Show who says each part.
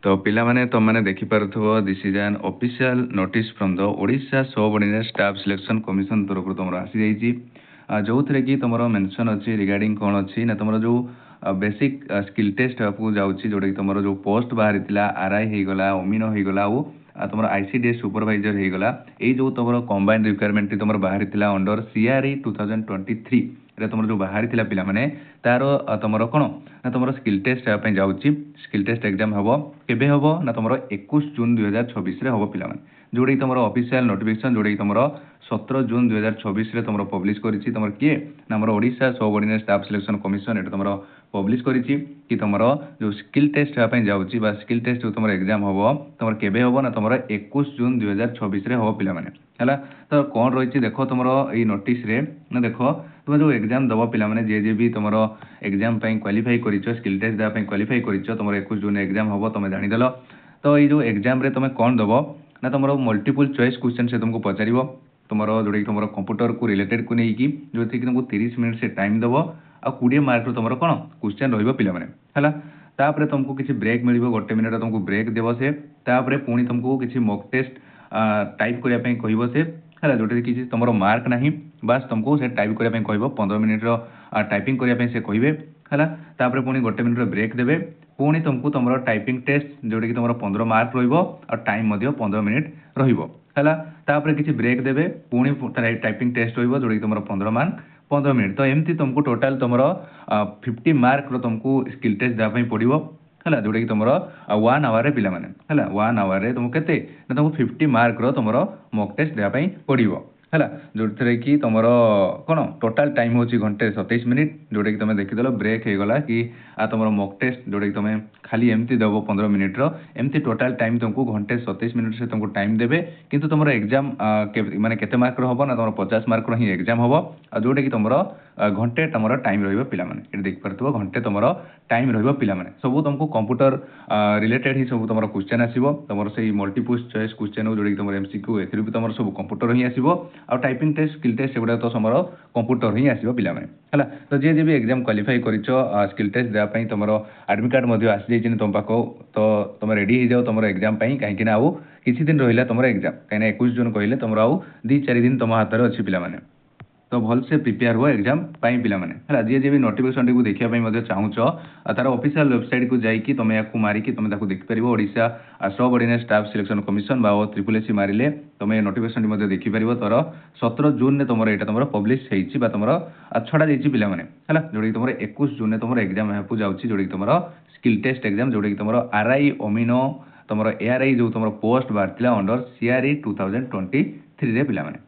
Speaker 1: तो पिला माने तो माने देखि पारथबो this is an official notice from the Odisha subordinate staff selection commission तरफ तुमर आसी जाइछि जो थरे कि तुमर मेंशन अछि रिगार्डिंग कोन अछि ना तुमर जो बेसिक स्किल टेस्ट आपको जाउछि जोडे तुमर जो पोस्ट बाहरितिला आरआई हे गला ओमिनो हे गला ओ तुमर आईसीडीएस सुपरवाइजर हे गला ए जो तुमर कंबाइंड रिक्वायरमेंट तुमर बाहरितिला अंडर सीआरई 2023 रे तुमर जो बाहरितिला पिला माने तारो तुमर कोन ना तुमर स्किल टेस्ट पे जाउछि स्किल टेस्ट एग्जाम हबो केबे हबो ना तुमर 21 जून 2026 रे हबो पिला माने जोडे तुमर ऑफिशियल नोटिफिकेशन जोडे तुमर 17 जून 2026 रे तुमर पब्लिश करिछि तुमर किए ना हमर Odisha subordinate staff selection commission एटा तुमर पब्लिश करिछि कि तुमर जो स्किल टेस्ट पे जाउछि बा स्किल टेस्ट जो तुमर एग्जाम हबो तुमर केबे हबो ना तुमर 21 जून 2026 रे हबो पिला माने हला तो कोन रहिछि देखो तुमर ए नोटिस रे ना देखो तुम जो एग्जाम दबो पिला माने जे भी तुमर एग्जाम पे क्वालिफाई करिछो स्किल टेस्ट दा पे क्वालिफाई करिछो तुमर 21 जून एग्जाम हबो तुम जानि देलो तो ए जो एग्जाम रे तुम कोन दबो ना तुमर मल्टीपल चॉइस क्वेश्चन से तुमको पचारिबो तुमर जोडे तुमर कंप्यूटर को रिलेटेड को नै कि जो थी कि तुमको 30 मिनिट से टाइम दबो आ 20 मार्क रो तुमर कोन क्वेश्चन रहइबो पिला माने हला तापरे तुमको किछि ब्रेक मिलिबो 1 मिनिट तुमको ब्रेक देबो से तापरे पुनी तुमको किछि मॉक टेस्ट टाइप करिया पे कहिबो से हला जोटे किछि तुमरो मार्क नाही बस तुमको से टाइप करिया पे कहिबो 15 मिनिट रो टाइपिंग करिया पे से कहिबे हला तापरे पुनी 1 मिनिट रो ब्रेक देबे पुनी तुमको तुमरो टाइपिंग टेस्ट जोटे कि तुमरो 15 मार्क रहइबो और टाइम मध्य 15 मिनिट रहिबो हला तापरे किछि ब्रेक देबे पुनी टाइपिंग टेस्ट रहइबो जोटे कि तुमरो 15 मार्क 15 मिनिट तो एमती तुमको टोटल तुमरो 50 मार्क रो तुमको स्किल टेस्ट दा पे पडिबो हला जोटे कि तुमरो 1 आवर रे पिला माने हला 1 आवर रे तुमको केते ना तुमको 50 मार्क रो तुमरो मॉक टेस्ट दा पे पडिबो हला जोटे कि तुमरो कोन टोटल टाइम होची घंटे 27 मिनिट जोटे कि तुम देखि देलो ब्रेक हे गला कि आ तुमरो मॉक टेस्ट जोटे कि तुम खाली एमती दबो 15 मिनिट रो एमती टोटल टाइम तुमको घंटे 27 मिनिट से तुमको टाइम देबे किंतु तुमरो एग्जाम माने केते मार्क रो हबो ना तुमरो 50 मार्क रो ही एग्जाम हबो आ जोटे कि तुमरो घंटे तुमरो टाइम रहइबो पिला माने एटा देख परतबो घंटे तुमरो टाइम रहइबो पिला माने सब तुमको कंप्यूटर रिलेटेड ही सब तुमरो क्वेश्चन आसीबो तुमरो सेही मल्टीपल चॉइस क्वेश्चन जोटे कि तुमरो एमसीक्यू एथिरु भी तुमरो सब कंप्यूटर ही आसीबो आ टाइपिंग टेस्ट स्किल टेस्ट एगुडा तो समरो कंप्यूटर ही आसीबो पिला माने हला तो जे भी एग्जाम क्वालिफाई करिचो स्किल टेस्ट दे पई तुमरो एडमिट कार्ड मध्ये आसी जाइछिन तुम पाको तो तुम रेडी हो जाओ तुमरो एग्जाम पई काहे कि ना आउ किछि दिन रहिला तुमरो एग्जाम काहे ना 21 जून कहिले तुमरो आउ 2-4 दिन तुम हाथ रे अछि पिला माने तो भल से प्रिपेयर हो एग्जाम पाई पिला माने हला जे भी नोटिफिकेशन को देखिया पई मध्ये चाहूचो तार ऑफिशियल वेबसाइट को जाई कि तुम याकू मारी कि तुम ताकू देख परिबो Odisha subordinate staff selection commission बा ट्रिपल एससी मारिले तुम नोटिफिकेशन मध्ये देखि परिबो तर 17 जून ने तुमरो एटा तुमरो पब्लिश हेछि बा तुमरो छडा देछि पिला माने हला जोडी तुमरो 21 जून ने तुमरो एग्जाम हेपु जाउछि जोडी तुमरो स्किल टेस्ट एग्जाम जोडी तुमरो आरआई ओमिनो तुमरो एआरआई जो तुमरो पोस्ट बारतिला अंडर सीआरई 2023 रे पिला माने